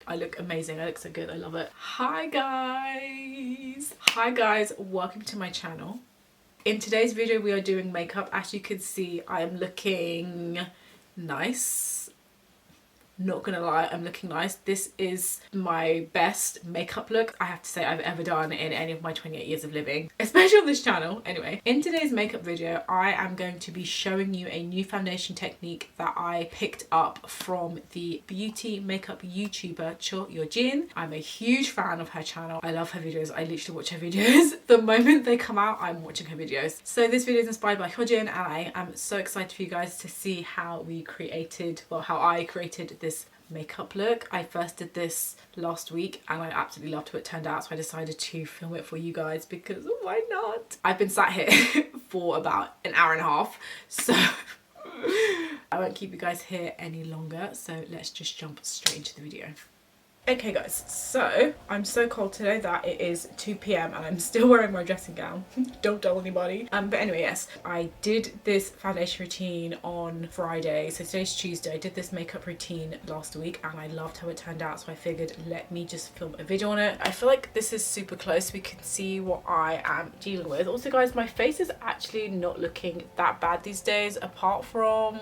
I look amazing. I look so good. I love it. Hi guys, welcome to my channel. In today's video we are doing makeup. As you can see, I am looking nice. Not gonna lie, I'm looking nice. This is my best makeup look I have to say I've ever done in any of my 28 years of living, especially on this channel. Anyway, in today's makeup video I am going to be showing you a new foundation technique that I picked up from the beauty makeup YouTuber Cho Hyojin. I'm a huge fan of her channel. I love her videos. I literally watch her videos the moment they come out. I'm watching her videos. So this video is inspired by Hyojin, and I am so excited for you guys to see how I created this makeup look. I first did this last week and I absolutely loved how it turned out, so I decided to film it for you guys because why not? I've been sat here for about an hour and a half, so I won't keep you guys here any longer, so let's just jump straight into the video. Okay guys, so I'm so cold today that it is 2 p.m. and I'm still wearing my dressing gown. Don't tell anybody. But anyway, yes, I did this foundation routine on Friday. So today's Tuesday. I did this makeup routine last week and I loved how it turned out. So I figured let me just film a video on it. I feel like this is super close. We can see what I am dealing with. Also guys, my face is actually not looking that bad these days, apart from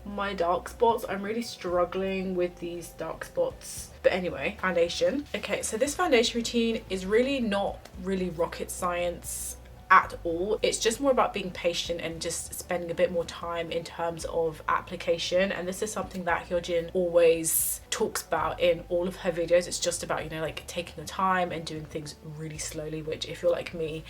my dark spots. I'm really struggling with these dark spots. But anyway, foundation. Okay, so this foundation routine is really not really rocket science at all. It's just more about being patient and just spending a bit more time in terms of application. And this is something that Hyojin always talks about in all of her videos. It's just about, you know, like taking your time and doing things really slowly, which if you're like me,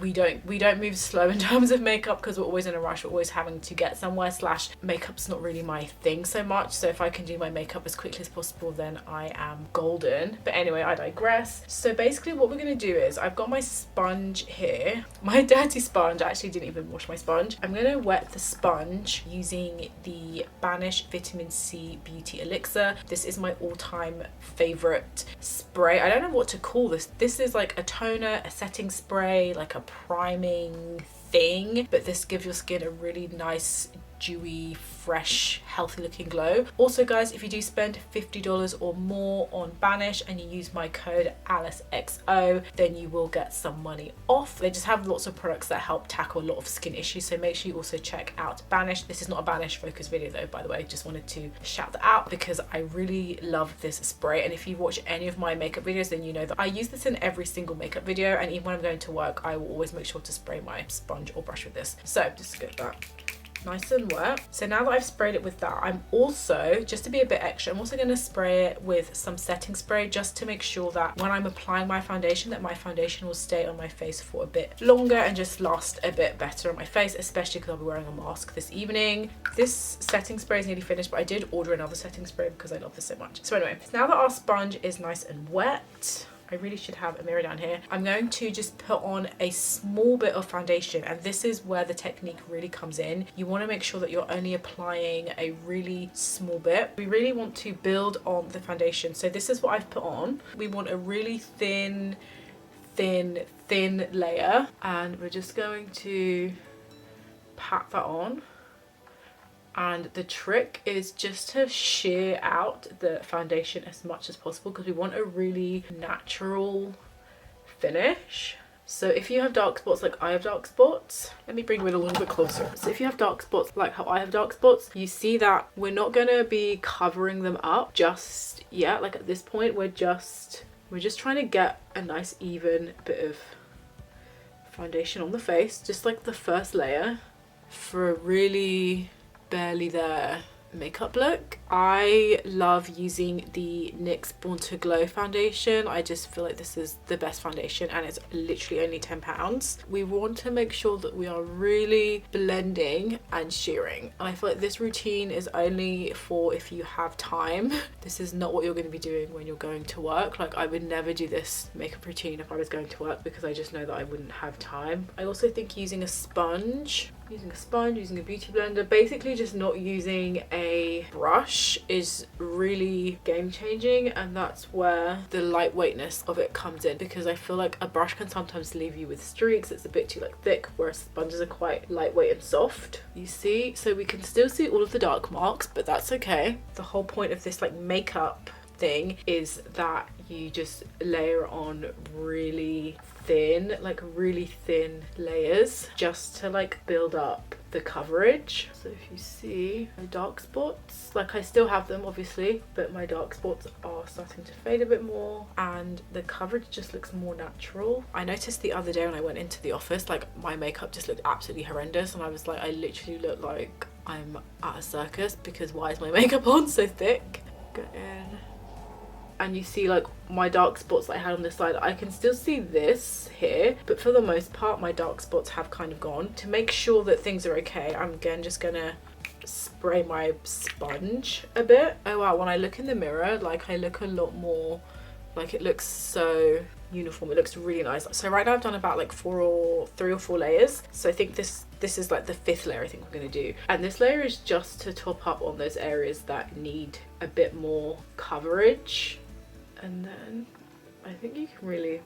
we don't move slow in terms of makeup because we're always in a rush. We're always having to get somewhere, slash makeup's not really my thing so much. So if I can do my makeup as quickly as possible, then I am golden. But anyway, I digress. So basically what we're going to do is I've got my sponge here, my dirty sponge. I actually didn't even wash my sponge. I'm going to wet the sponge using the Banish Vitamin C Beauty Elixir. This is my all-time favorite spray. I don't know what to call this. This is like a toner, a setting spray, like a priming thing, but this gives your skin a really nice, dewy, fresh, healthy looking glow. Also guys, if you do spend $50 or more on Banish and you use my code byalicexo, then you will get some money off. They just have lots of products that help tackle a lot of skin issues, so make sure you also check out Banish. This is not a Banish focus video though, by the way. Just wanted to shout that out because I really love this spray, and if you watch any of my makeup videos then you know that I use this in every single makeup video, and even when I'm going to work I will always make sure to spray my sponge or brush with this. So just get that nice and wet. So now that I've sprayed it with that, I'm also, just to be a bit extra, I'm also going to spray it with some setting spray just to make sure that when I'm applying my foundation, that my foundation will stay on my face for a bit longer and just last a bit better on my face, especially because I'll be wearing a mask this evening. This setting spray is nearly finished, but I did order another setting spray because I love this so much. So anyway, now that our sponge is nice and wet, I really should have a mirror down here. I'm going to just put on a small bit of foundation, and this is where the technique really comes in. You want to make sure that you're only applying a really small bit. We really want to build on the foundation. So this is what I've put on. We want a really thin layer, and we're just going to pat that on. And the trick is just to sheer out the foundation as much as possible because we want a really natural finish. So if you have dark spots like I have dark spots, let me bring you in a little bit closer. So if you have dark spots like how I have dark spots, you see that we're not going to be covering them up just yet. Like at this point we're just trying to get a nice even bit of foundation on the face, just like the first layer, for a really barely there makeup look. I love using the NYX Born to Glow foundation. I just feel like this is the best foundation and it's literally only £10. We want to make sure that we are really blending and shearing, and I feel like this routine is only for if you have time. This is not what you're going to be doing when you're going to work. Like I would never do this makeup routine if I was going to work because I just know that I wouldn't have time. I also think using a sponge, using a beauty blender, basically just not using a brush, brush is really game changing, and that's where the lightweightness of it comes in, because I feel like a brush can sometimes leave you with streaks. It's a bit too like thick, whereas sponges are quite lightweight and soft, you see. So we can still see all of the dark marks, but that's okay. The whole point of this like makeup thing is that you just layer on really thin layers just to like build up the coverage. So if you see my dark spots, like I still have them obviously, but my dark spots are starting to fade a bit more and the coverage just looks more natural. I noticed the other day when I went into the office, like my makeup just looked absolutely horrendous, and I was like, I literally look like I'm at a circus because why is my makeup on so thick? Go in. And you see like my dark spots that I had on this side, I can still see this here, but for the most part my dark spots have kind of gone. To make sure that things are okay, I'm again just gonna spray my sponge a bit. Oh wow, when I look in the mirror, like I look a lot more, like it looks so uniform. It looks really nice. So right now I've done about like 3 or 4 layers. So I think this is like the 5th layer I think we're gonna do. And this layer is just to top up on those areas that need a bit more coverage. And then I think you can really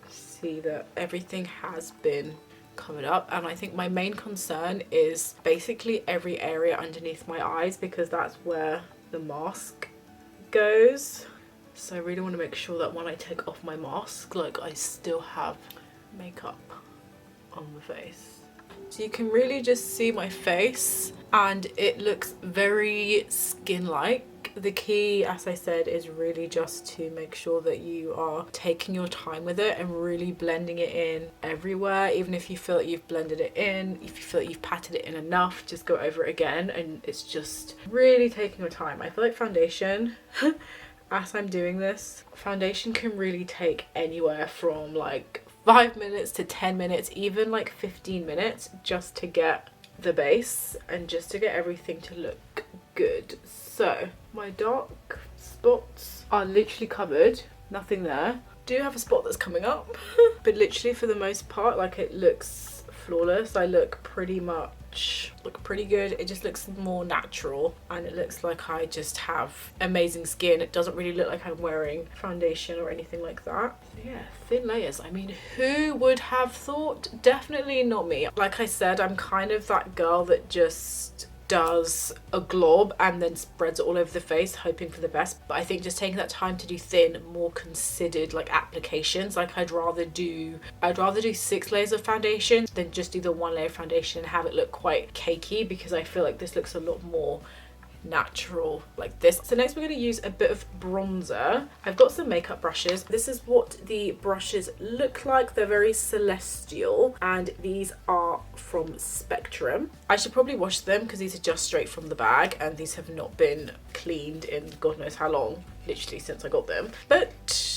see that everything has been covered up. And I think my main concern is basically every area underneath my eyes, because that's where the mask goes. So I really want to make sure that when I take off my mask, like I still have makeup on the face. So you can really just see my face and it looks very skin-like. The key, as I said, is really just to make sure that you are taking your time with it and really blending it in everywhere. Even if you feel that you've blended it in, if you feel that you've patted it in enough, just go over it again. And it's just really taking your time. I feel like foundation, as I'm doing this, foundation can really take anywhere from like 5 minutes to 10 minutes, even like 15 minutes just to get the base and just to get everything to look good. So my dark spots are literally covered, nothing there. Do have a spot that's coming up but literally for the most part, like it looks flawless. I look pretty good. It just looks more natural and it looks like I just have amazing skin. It doesn't really look like I'm wearing foundation or anything like that. So yeah, thin layers. I mean, who would have thought? Definitely not me. Like I said, I'm kind of that girl that just does a glob and then spreads it all over the face hoping for the best. But I think just taking that time to do thin, more considered like applications, like I'd rather do 6 layers of foundation than just do the 1 layer of foundation and have it look quite cakey, because I feel like this looks a lot more natural like this. So next we're going to use a bit of bronzer. I've got some makeup brushes. This is what the brushes look like. They're very celestial and these are from Spectrum. I should probably wash them because these are just straight from the bag and these have not been cleaned in God knows how long, literally since I got them, but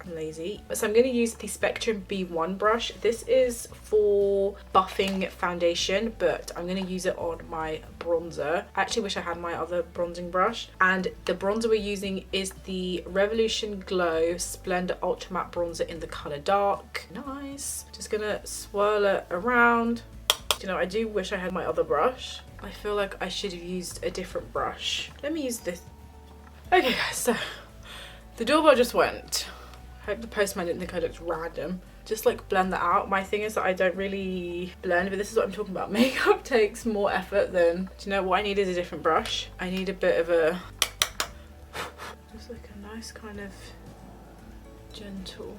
I'm lazy. So I'm going to use the Spectrum B1 brush. This is for buffing foundation, but I'm going to use it on my bronzer. I actually wish I had my other bronzing brush. And the bronzer we're using is the Revolution Glow Splendor Ultra Matte Bronzer in the colour Dark. Nice. Just going to swirl it around. You know, I do wish I had my other brush. I feel like I should have used a different brush. Let me use this. Okay guys, so the doorbell just went. I hope the postman didn't think I looked random. Just like blend that out. My thing is that I don't really blend, but this is what I'm talking about. Makeup takes more effort than, do you know what I need is a different brush. I need a bit of a, just like a nice kind of gentle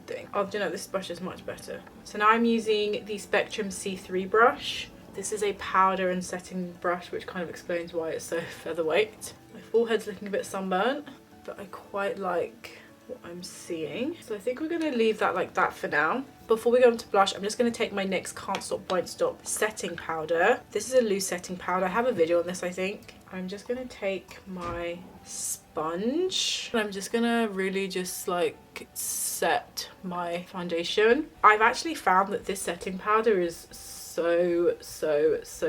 thing. Oh, do you know, this brush is much better. So now I'm using the Spectrum C3 brush. This is a powder and setting brush, which kind of explains why it's so featherweight. My forehead's looking a bit sunburnt, but I quite like what I'm seeing. So I think we're gonna leave that like that for now. Before we go into blush, I'm just gonna take my NYX Can't Stop Won't Stop setting powder. This is a loose setting powder. I have a video on this, I think. I'm just gonna take my sponge and I'm just gonna really just like set my foundation. I've actually found that this setting powder is so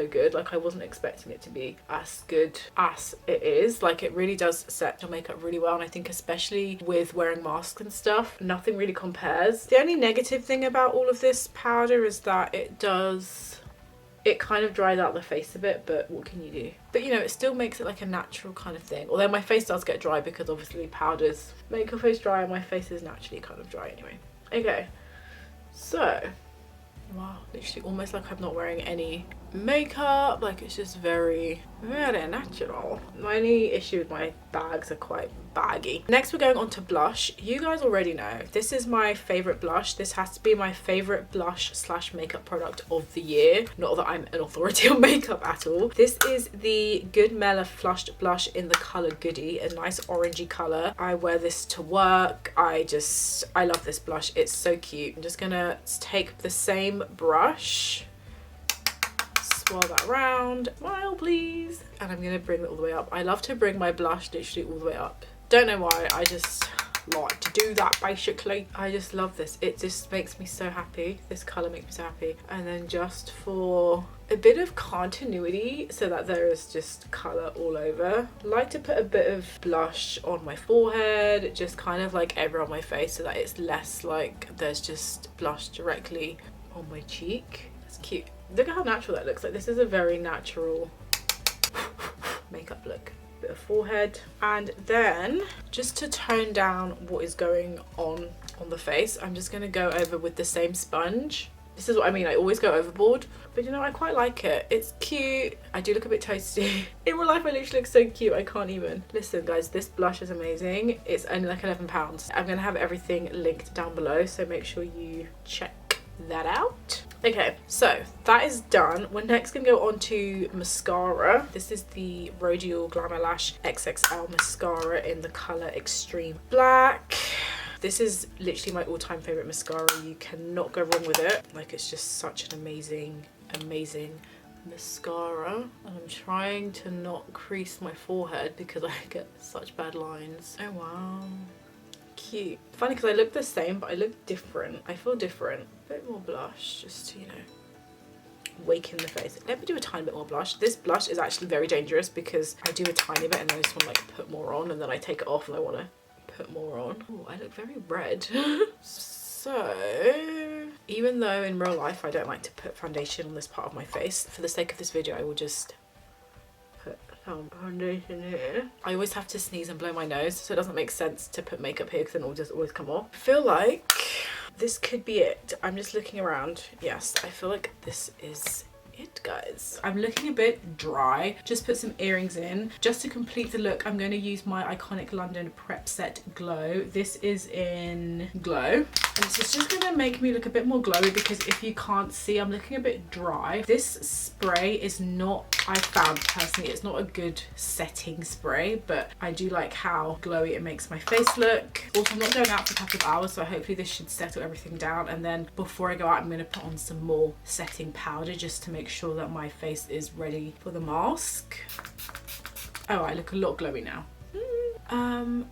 good. Like I wasn't expecting it to be as good as it is. Like it really does set your makeup really well, and I think especially with wearing masks and stuff, nothing really compares. The only negative thing about all of this powder is that it does It kind of dries out the face a bit, but what can you do? But you know, it still makes it like a natural kind of thing. Although my face does get dry because obviously powders make your face dry and my face is naturally kind of dry anyway. Okay, so, wow, literally almost like I'm not wearing any makeup. Like it's just very, very natural. My only issue with my bags are quite baggy. Next we're going on to blush. You guys already know this is my favorite blush. This has to be my favorite blush slash makeup product of the year. Not that I'm an authority on makeup at all. This is the Good Mela Flushed Blush in the color Goody, a nice orangey color. I wear this to work. I love this blush. It's so cute. I'm just gonna take the same brush, swirl that around, smile please, and I'm gonna bring it all the way up. I love to bring my blush literally all the way up. Don't know why, I just like to do that basically. I just love this. It just makes me so happy. This color makes me so happy. And then just for a bit of continuity so that there is just color all over, I like to put a bit of blush on my forehead, just kind of like everywhere on my face, so that it's less like there's just blush directly on my cheek. It's cute. Look at how natural that looks. Like this is a very natural makeup look. Bit of forehead, and then just to tone down what is going on the face, I'm just going to go over with the same sponge. This is what I mean, I always go overboard, but you know, I quite like it. It's cute. I do look a bit toasty. In real life I literally look so cute, I can't even. Listen guys, this blush is amazing. It's only like £11. I'm going to have everything linked down below, so make sure you check that out. Okay, so that is done. We're next gonna go on to mascara. This is the Rodial Glamour Lash XXL mascara in the color Extreme Black. This is literally my all-time favorite mascara. You cannot go wrong with it. Like, it's just such an amazing mascara. And I'm trying to not crease my forehead because I get such bad lines. Oh wow, cute. Funny because I look the same but I look different. I feel different. A bit more blush just to, you know, waken the face. Let me do a tiny bit more blush. This blush is actually very dangerous because I do a tiny bit and then I just want to like put more on, and then I take it off and I want to put more on. Oh, I look very red. So even though in real life I don't like to put foundation on this part of my face, for the sake of this video I will just put some foundation here. I always have to sneeze and blow my nose, so it doesn't make sense to put makeup here because then it will just always come off. I feel like this could be it. I'm just looking around. Yes, I feel like this is it, guys. I'm looking a bit dry. Just put some earrings in. Just to complete the look, I'm going to use my iconic London Prep Set Glow. This is in Glow. And this is just going to make me look a bit more glowy because if you can't see, I'm looking a bit dry. This spray is not, I found personally, it's not a good setting spray, but I do like how glowy it makes my face look. Also, I'm not going out for a couple of hours, so hopefully this should settle everything down. And then before I go out, I'm going to put on some more setting powder just to make sure that my face is ready for the mask. Oh, I look a lot glowy now.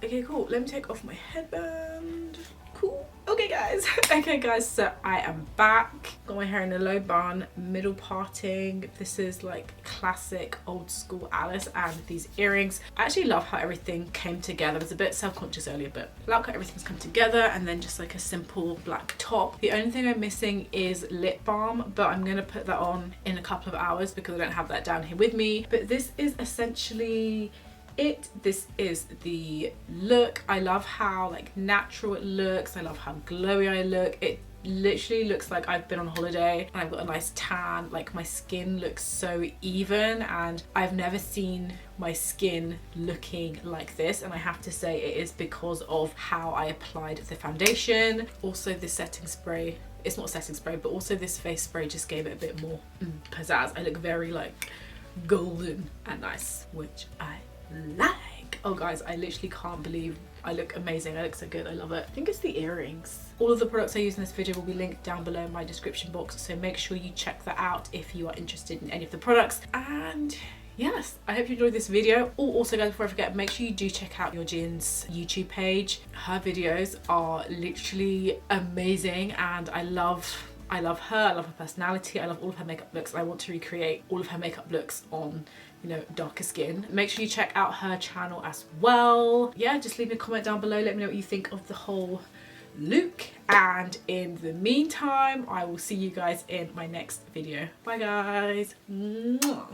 Okay, cool. Let me take off my headband. Cool. Okay guys. Okay guys, so I am back. Got my hair in a low bun, middle parting. This is like classic old school Alice, and these earrings. I actually love how everything came together. I was a bit self-conscious earlier, but I like how everything's come together, and then just like a simple black top. The only thing I'm missing is lip balm, but I'm gonna put that on in a couple of hours because I don't have that down here with me. But this is essentially it. This is the look. I love how like natural it looks. I love how glowy I look. It literally looks like I've been on holiday and I've got a nice tan. Like my skin looks so even, and I've never seen my skin looking like this, and I have to say it is because of how I applied the foundation. Also this setting spray, it's not a setting spray, but also this face spray just gave it a bit more pizzazz. I look very like golden and nice, which I like. Oh guys, I literally can't believe I look amazing. I look so good. I love it. I think it's the earrings. All of the products I use in this video will be linked down below in my description box, so make sure you check that out if you are interested in any of the products. And yes, I hope you enjoyed this video. Oh, also guys, before I forget, make sure you do check out Hyojin's YouTube page. Her videos are literally amazing, and I love her. I love her personality. I love all of her makeup looks. I want to recreate all of her makeup looks on, you know, darker skin. Make sure you check out her channel as well. Yeah, just leave me a comment down below. Let me know what you think of the whole look. And in the meantime, I will see you guys in my next video. Bye guys. Mwah.